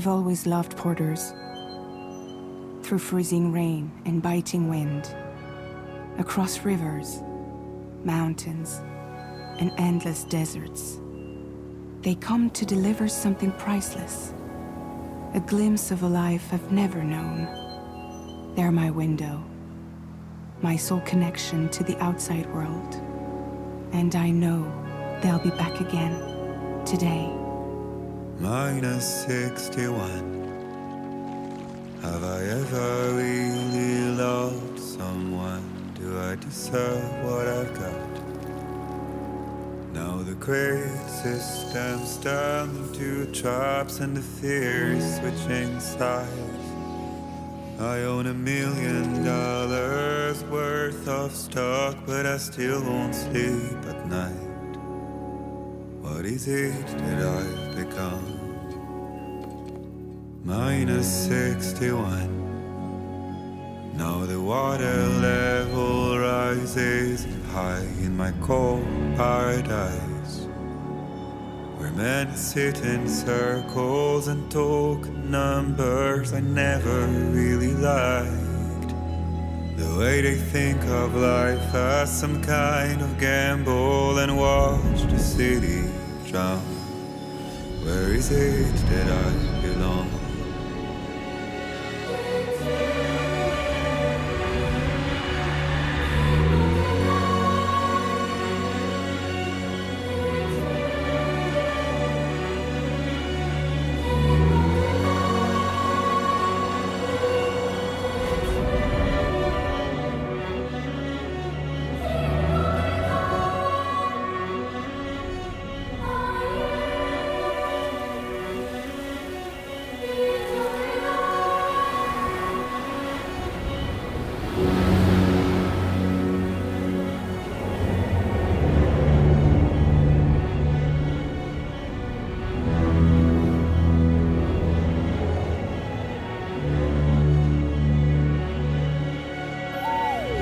I've always loved porters. Through freezing rain and biting wind, across rivers, mountains, and endless deserts, they come to deliver something priceless, a glimpse of a life I've never known. They're my window, my sole connection to the outside world. And I know they'll be back again, today. Minus 61. Have I ever really loved someone? Do I deserve what I've got? Now the great systems turn into traps and the fear is switching sides. I own $1 million worth of stock, but I still won't sleep at night. What is it that I've become? Minus 61. Now the water level rises high in my cold paradise, where men sit in circles and talk numbers I never really liked. The way they think of life as some kind of gamble and watch the city drown. Where is it that I belong?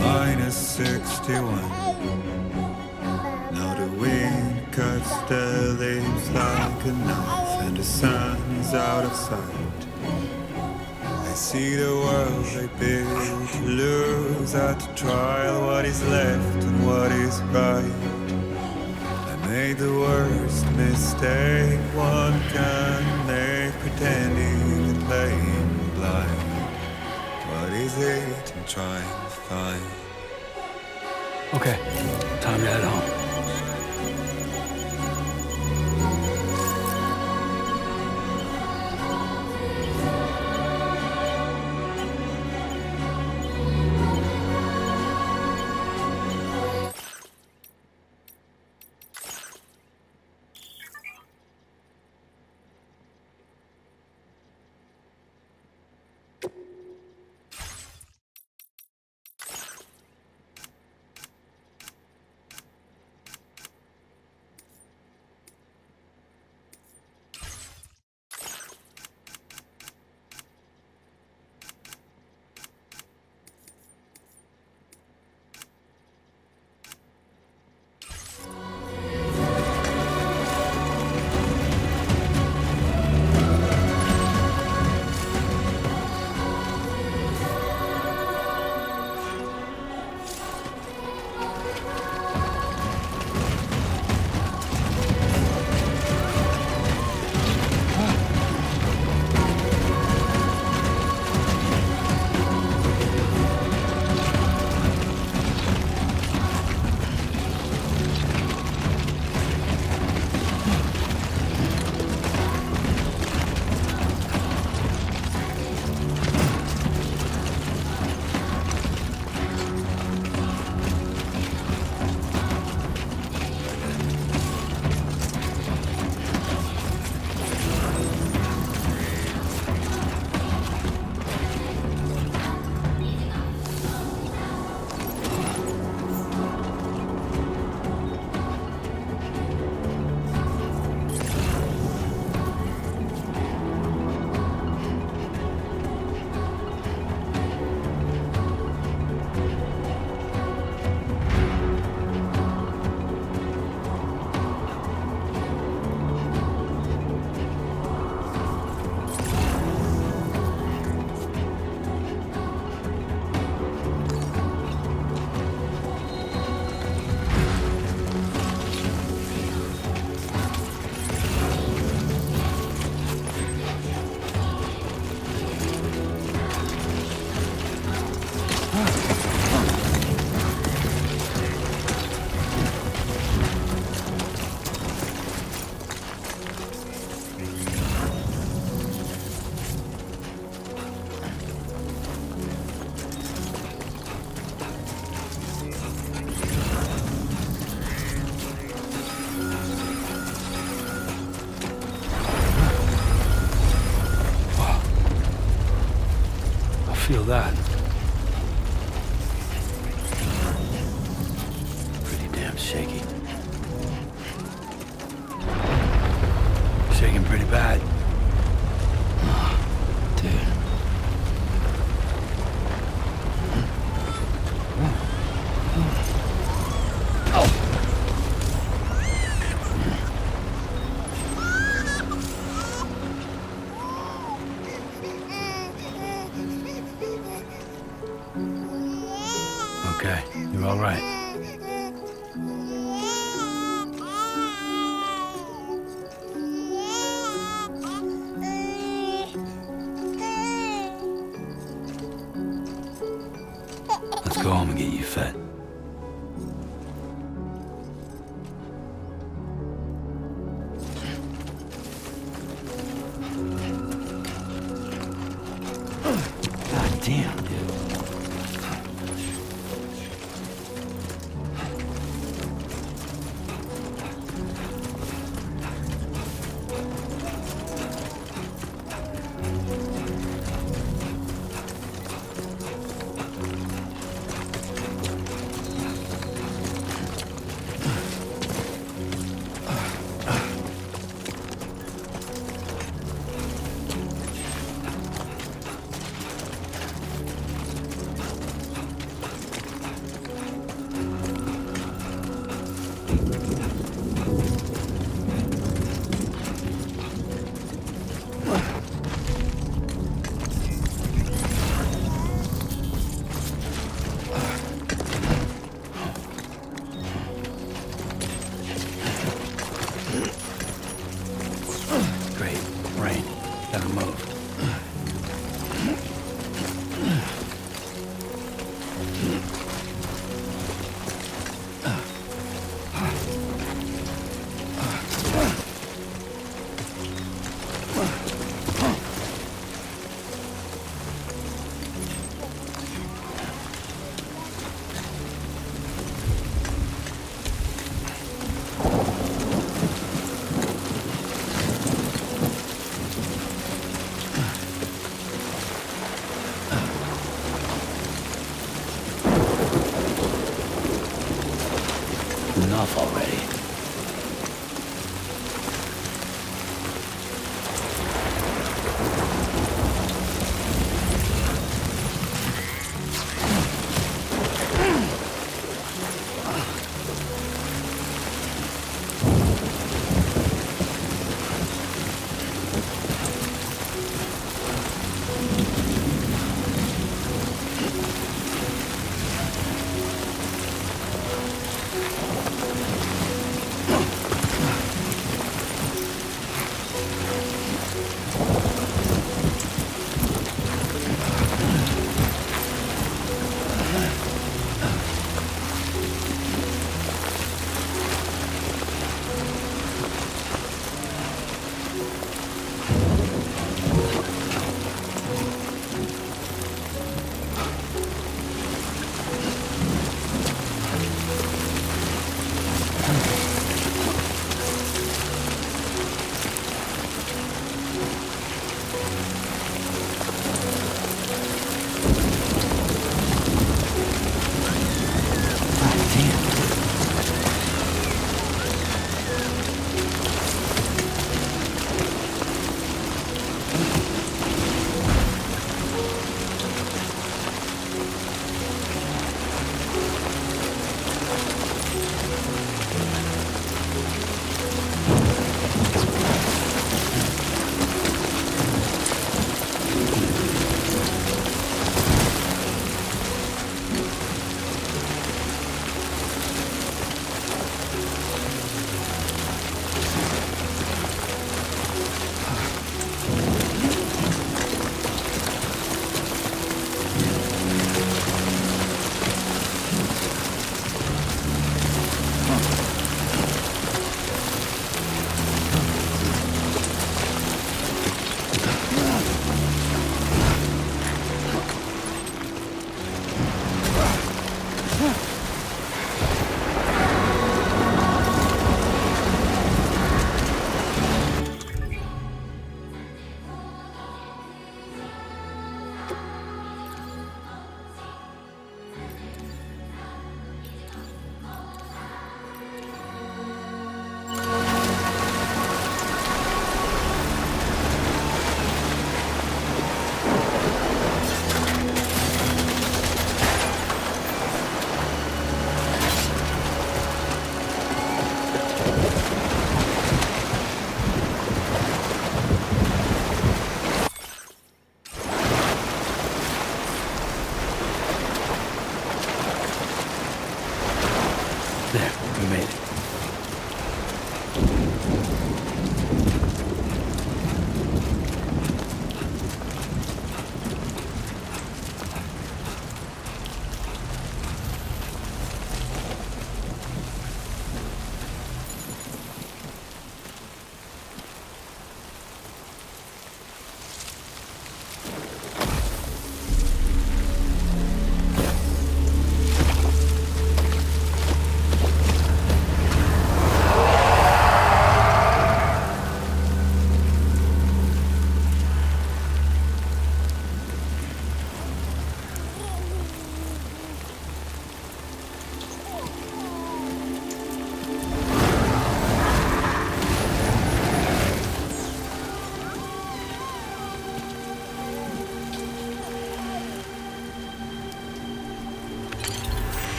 Minus 61. Now the wind cuts the leaves like a knife and the sun's out of sight. I see the world I built to lose at the trial, what is left and what is right. I made the worst mistake one can make, pretending and playing blind. What is it I'm trying to find? Okay, time to head home. feel that? Pretty damn shaky. Shaking pretty bad. Dude. Okay, you're all right. Let's go home and get you fed. God damn, dude.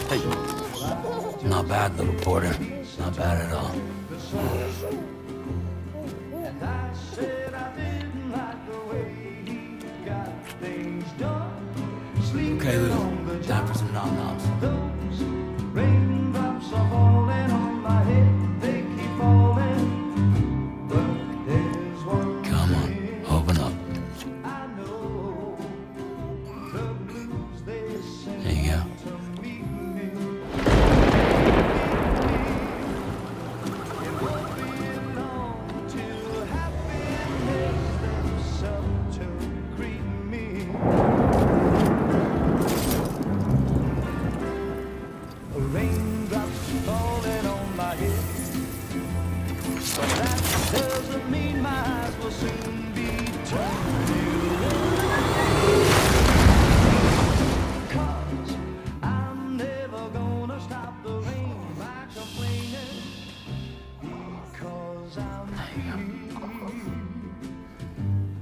Hey. Not bad, little Porter. Not bad at all. Okay, Lou. Time for some nom-noms. Raindrops are falling on my head, they keep falling. But there's one Come on, open up. I know, the blues they sing There you go. to me. It won't be long till happiness themselves to greet me. Raindrops falling on my head, but that doesn't mean my eyes will soon be turned to red. 'Cause I'm never gonna stop the rain by complaining, because I'm free.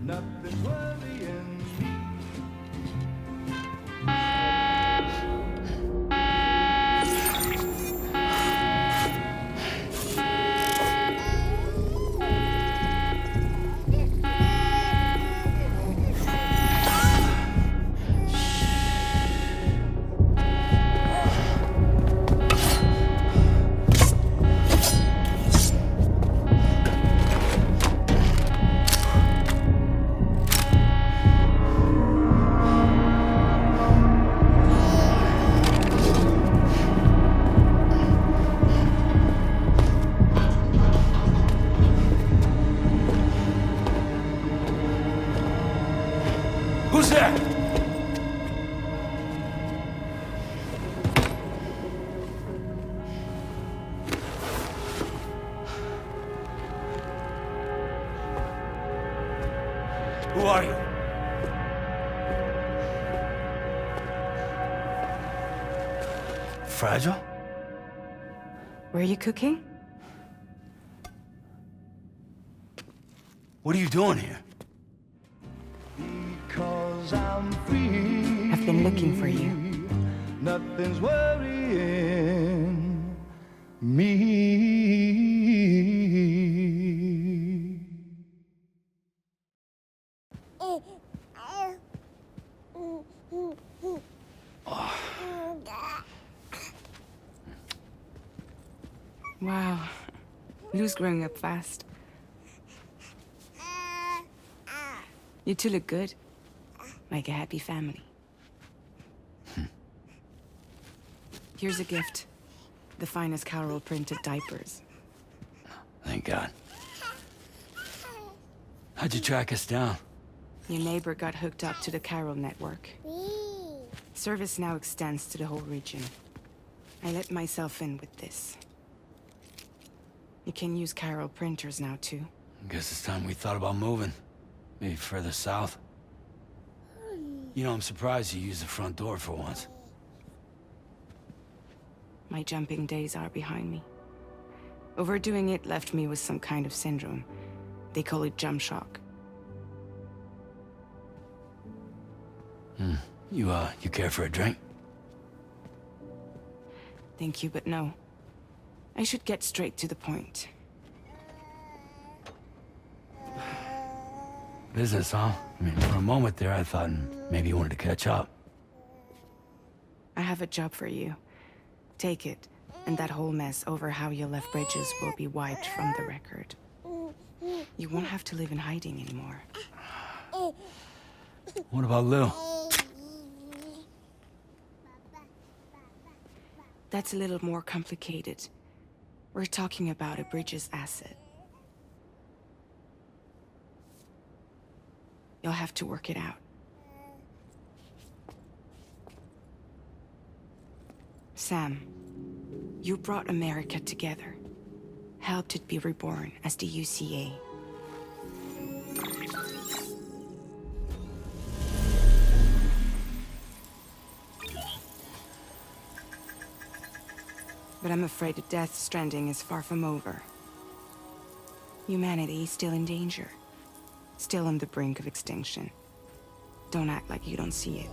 Nothing's worrying me. Who's there? Who are you? Fragile? Were you cooking? What are you doing here? Because I'm free. I've been looking for you. Nothing's worrying me. Wow. Lou's growing up fast. You two look good. Like a happy family. Here's a gift. The finest Carol printed diapers. Thank God. How'd you track us down? Your neighbor got hooked up to the Carol network. Service now extends to the whole region. I let myself in with this. You can use Carol printers now, too. Guess it's time we thought about moving. Maybe further south. You know, I'm surprised you used the front door for once. My jumping days are behind me. Overdoing it left me with some kind of syndrome. They call it jump shock. You care for a drink? Thank you, but no. I should get straight to the point. Business, huh? I mean, for a moment there, I thought maybe you wanted to catch up. I have a job for you. Take it, and that whole mess over how you left Bridges will be wiped from the record. You won't have to live in hiding anymore. What about Lou? That's a little more complicated. We're talking about a Bridges asset. You'll have to work it out. Sam, you brought America together. Helped it be reborn as the UCA. But I'm afraid the Death Stranding is far from over. Humanity is still in danger. still on the brink of extinction. Don't act like you don't see it.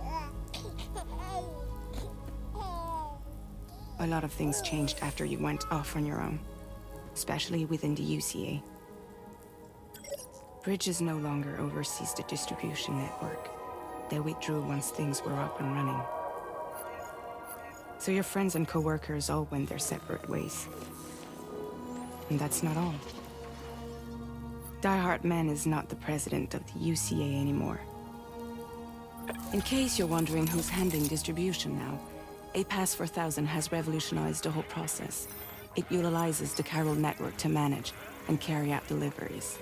A lot of things changed after you went off on your own, especially within the UCA. Bridges no longer oversees the distribution network. They withdrew once things were up and running. So your friends and co-workers all went their separate ways. And that's not all. Die Hartman is not the president of the UCA anymore. In case you're wondering who's handling distribution now, A Pass 4000 has revolutionized the whole process. It utilizes the chiral network to manage and carry out deliveries.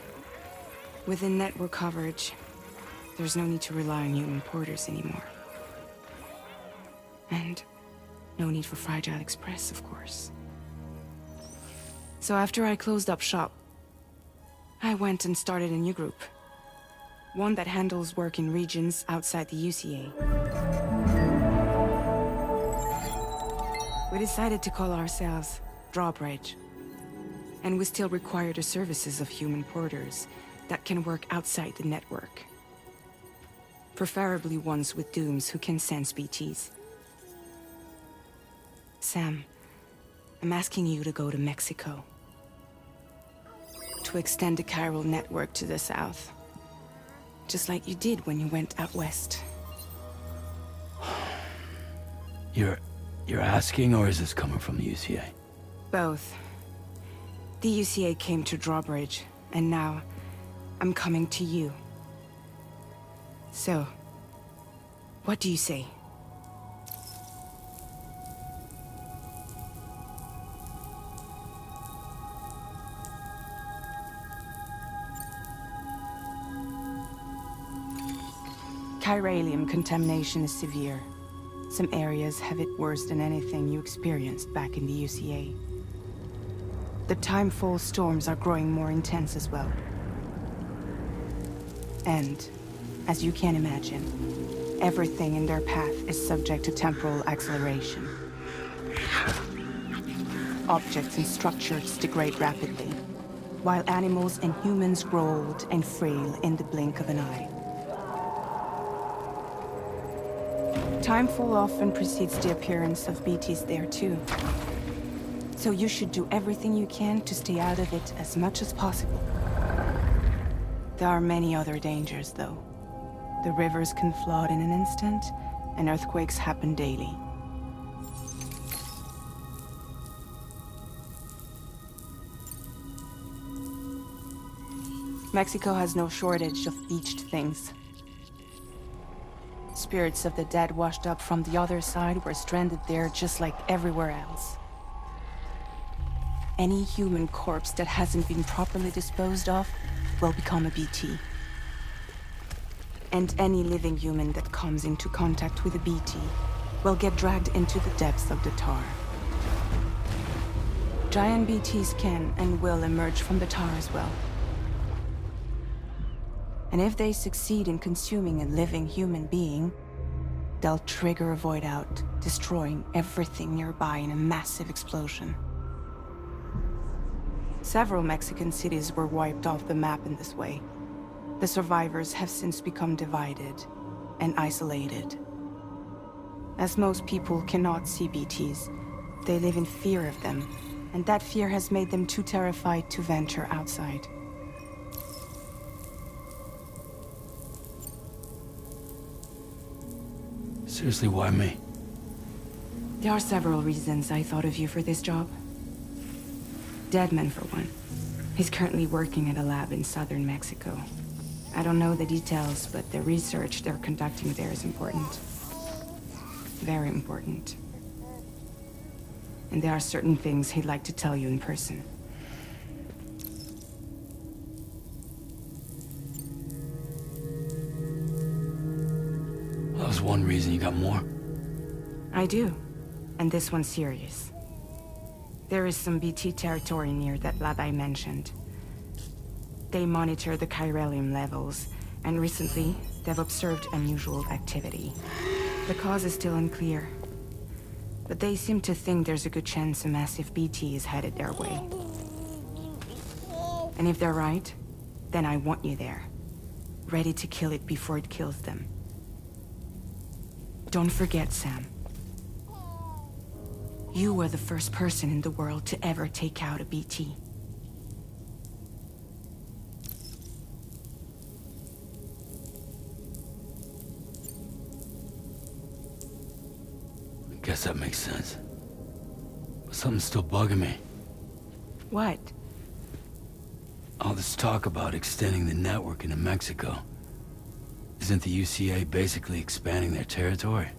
Within network coverage, there's no need to rely on human porters anymore. And no need for Fragile Express, of course. So after I closed up shop, I went and started a new group. One that handles work in regions outside the UCA. We decided to call ourselves Drawbridge. And we still require the services of human porters that can work outside the network. Preferably ones with dooms who can sense BTs. Sam, I'm asking you to go to Mexico. To extend the chiral network to the south. Just like you did when you went out west. You're asking, or is this coming from the UCA? Both. The UCA came to Drawbridge, and now I'm coming to you. So, what do you say? Chiralium contamination is severe. Some areas have it worse than anything you experienced back in the UCA. The timefall storms are growing more intense as well. And, as you can imagine, everything in their path is subject to temporal acceleration. Objects and structures degrade rapidly, while animals and humans grow old and frail in the blink of an eye. Timefall often precedes the appearance of BTs there too. So you should do everything you can to stay out of it as much as possible. There are many other dangers, though. The rivers can flood in an instant, and earthquakes happen daily. Mexico has no shortage of beached things. Spirits of the dead washed up from the other side were stranded there just like everywhere else. Any human corpse that hasn't been properly disposed of will become a BT. And any living human that comes into contact with a BT will get dragged into the depths of the tar. Giant BTs can and will emerge from the tar as well. And if they succeed in consuming a living human being, they'll trigger a void out, destroying everything nearby in a massive explosion. Several Mexican cities were wiped off the map in this way. The survivors have since become divided and isolated. As most people cannot see BTs, they live in fear of them, and that fear has made them too terrified to venture outside. Seriously, why me? There are several reasons I thought of you for this job. Deadman, for one. He's currently working at a lab in southern Mexico. I don't know the details, but the research they're conducting there is important. Very important. And there are certain things he'd like to tell you in person. That was one reason. You got more? I do. And this one's serious. There is some BT territory near that lab I mentioned. They monitor the chiralium levels, and recently, they've observed unusual activity. The cause is still unclear, but they seem to think there's a good chance a massive BT is headed their way. And if they're right, then I want you there. ready to kill it before it kills them. Don't forget, Sam. You were the first person in the world to ever take out a BT. I guess that makes sense. But something's still bugging me. What? All this talk about extending the network into Mexico. Isn't the UCA basically expanding their territory?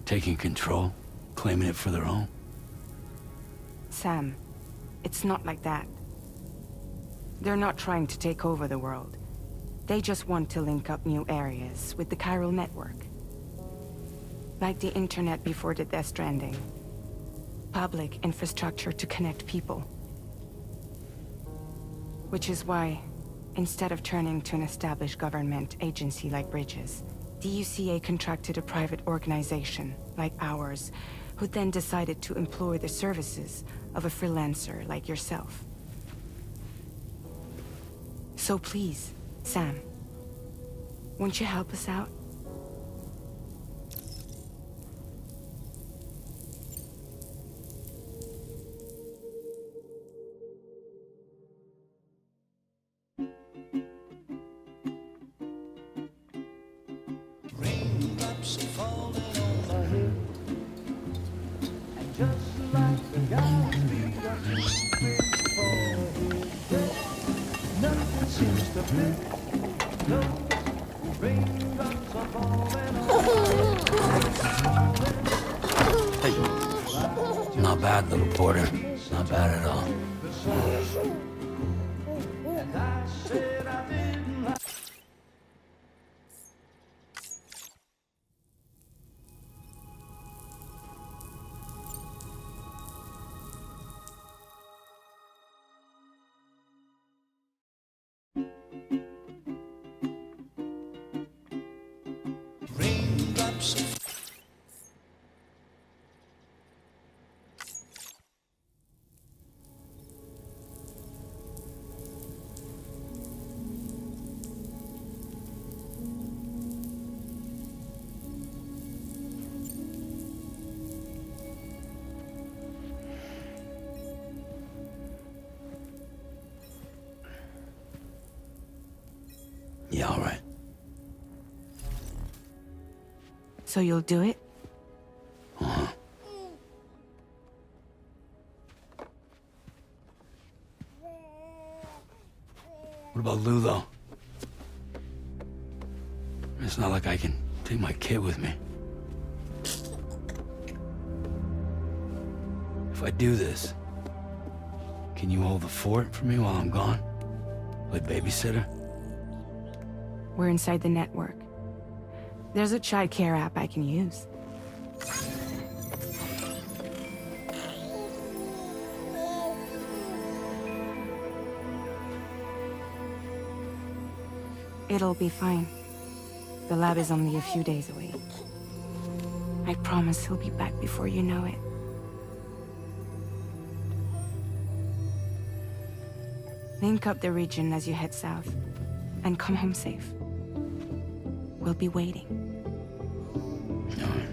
Taking control? Claiming it for their own? Sam, it's not like that. They're not trying to take over the world. They just want to link up new areas with the chiral network. Like the internet before the Death Stranding. Public infrastructure to connect people. Which is why, instead of turning to an established government agency like Bridges, the UCA contracted a private organization, like ours, who then decided to employ the services of a freelancer like yourself. So please, Sam, won't you help us out? Raindrops are falling on my head, and just like the guy's feet are moving forward, nothing seems to fit. No, raindrops are falling on my head. Not bad, little Porter. Not bad at all. And I said I didn't like. Raindrops are Yeah, all right. So you'll do it? What about Lou, though? It's not like I can take my kid with me. If I do this, can you hold the fort for me while I'm gone? Play babysitter? We're inside the network. There's a child care app I can use. It'll be fine. The lab is only a few days away. I promise he'll be back before you know it. Link up the region as you head south, and come home safe. We'll be waiting. All right.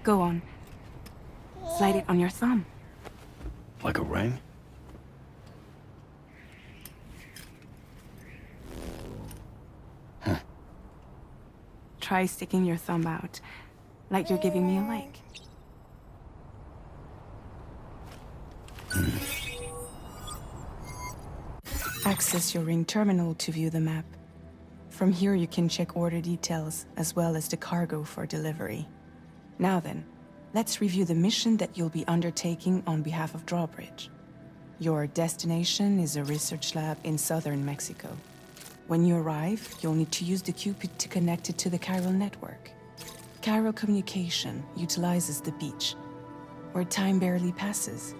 Go on. Slide it on your thumb. Like a ring? Try sticking your thumb out, like you're giving me a like. Access your ring terminal to view the map. From here you can check order details as well as the cargo for delivery. Now then, let's review the mission that you'll be undertaking on behalf of Drawbridge. Your destination is a research lab in southern Mexico. When you arrive, you'll need to use the Cupid to connect it to the chiral network. Chiral communication utilizes the beach, where time barely passes.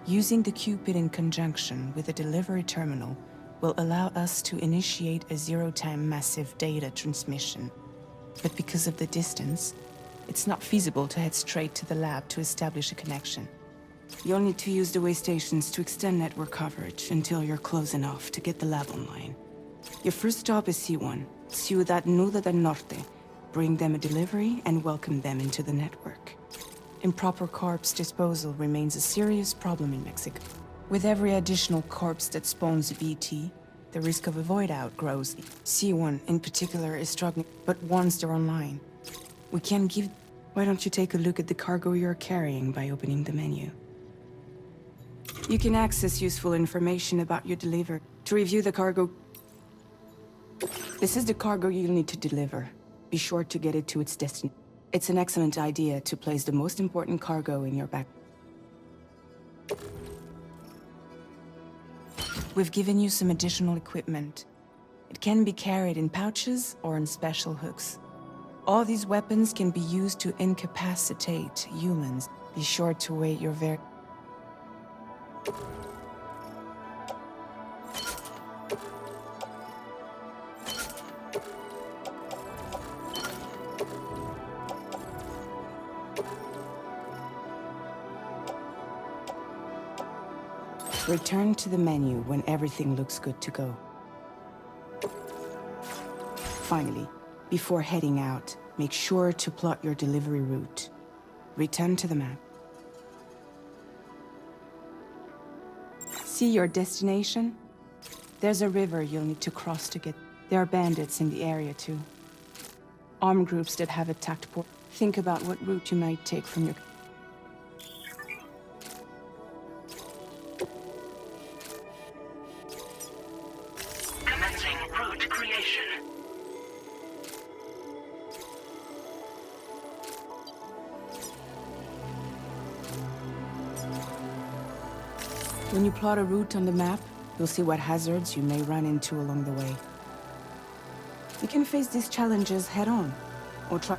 Using the Cupid in conjunction with a delivery terminal will allow us to initiate a zero-time massive data transmission. But because of the distance, it's not feasible to head straight to the lab to establish a connection. You'll need to use the way stations to extend network coverage until you're close enough to get the lab online. Your first stop is C1, Ciudad Nuda del Norte. Bring them a delivery and welcome them into the network. Improper corpse disposal remains a serious problem in Mexico. With every additional corpse that spawns a BT, the risk of a void out grows. C1 in particular is struggling, but once they're online, we can give... Why don't you take a look at the cargo you're carrying by opening the menu? You can access useful information about your delivery. To review the cargo... This is the cargo you'll need to deliver. Be sure to get it to its destination. It's an excellent idea to place the most important cargo in your back. We've given you some additional equipment. It can be carried in pouches or in special hooks. All these weapons can be used to incapacitate humans. Be sure to wait your Return to the menu when everything looks good to go. Finally, before heading out, make sure to plot your delivery route. Return to the map. See your destination? There's a river you'll need to cross to get... There are bandits in the area too. Armed groups that have attacked port. Think about what route you might take from your... Commencing route creation. When you plot a route on the map, you'll see what hazards you may run into along the way. You can face these challenges head-on, or try...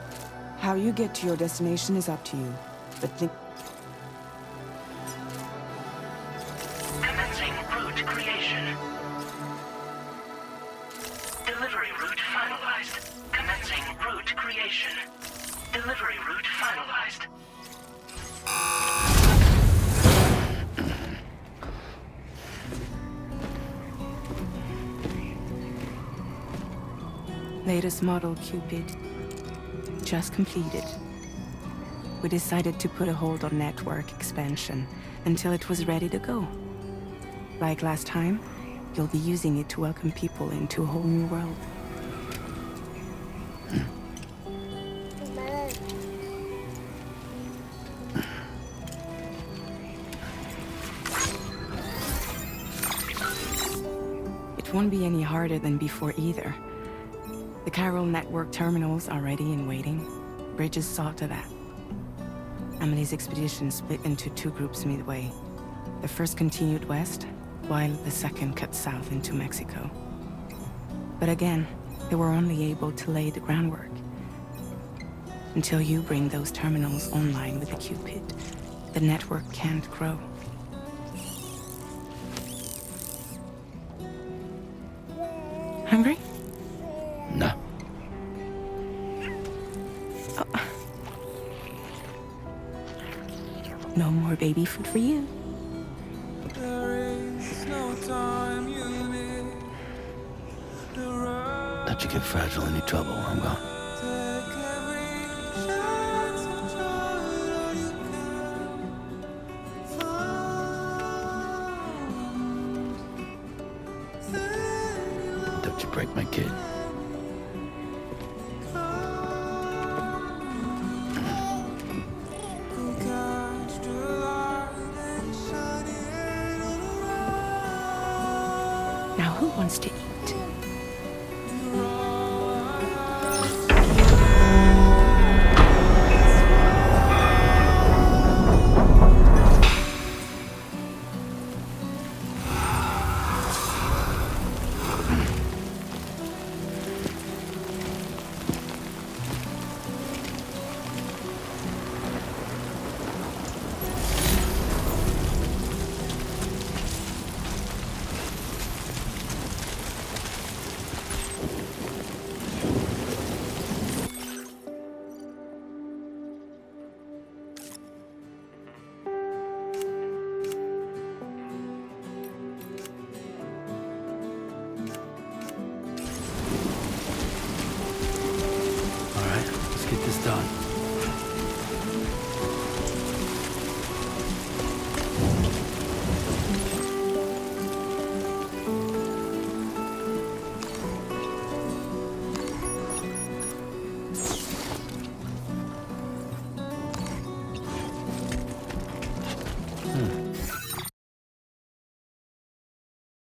How you get to your destination is up to you, but think... Commencing route creation. Delivery route finalized. Commencing route creation. Delivery route finalized. Latest model Cupid. Just completed. We decided to put a hold on network expansion until it was ready to go. Like last time, you'll be using it to welcome people into a whole new world. It won't be any harder than before either. The chiral network terminals are ready and waiting. Bridges saw to that. Emily's expedition split into two groups midway. The first continued west, while the second cut south into Mexico. But again, they were only able to lay the groundwork. Until you bring those terminals online with the Cupid, the network can't grow. Hungry? No. No more baby food for you. Don't you get fragile any trouble while I'm gone. Don't you break my kid. wants to eat.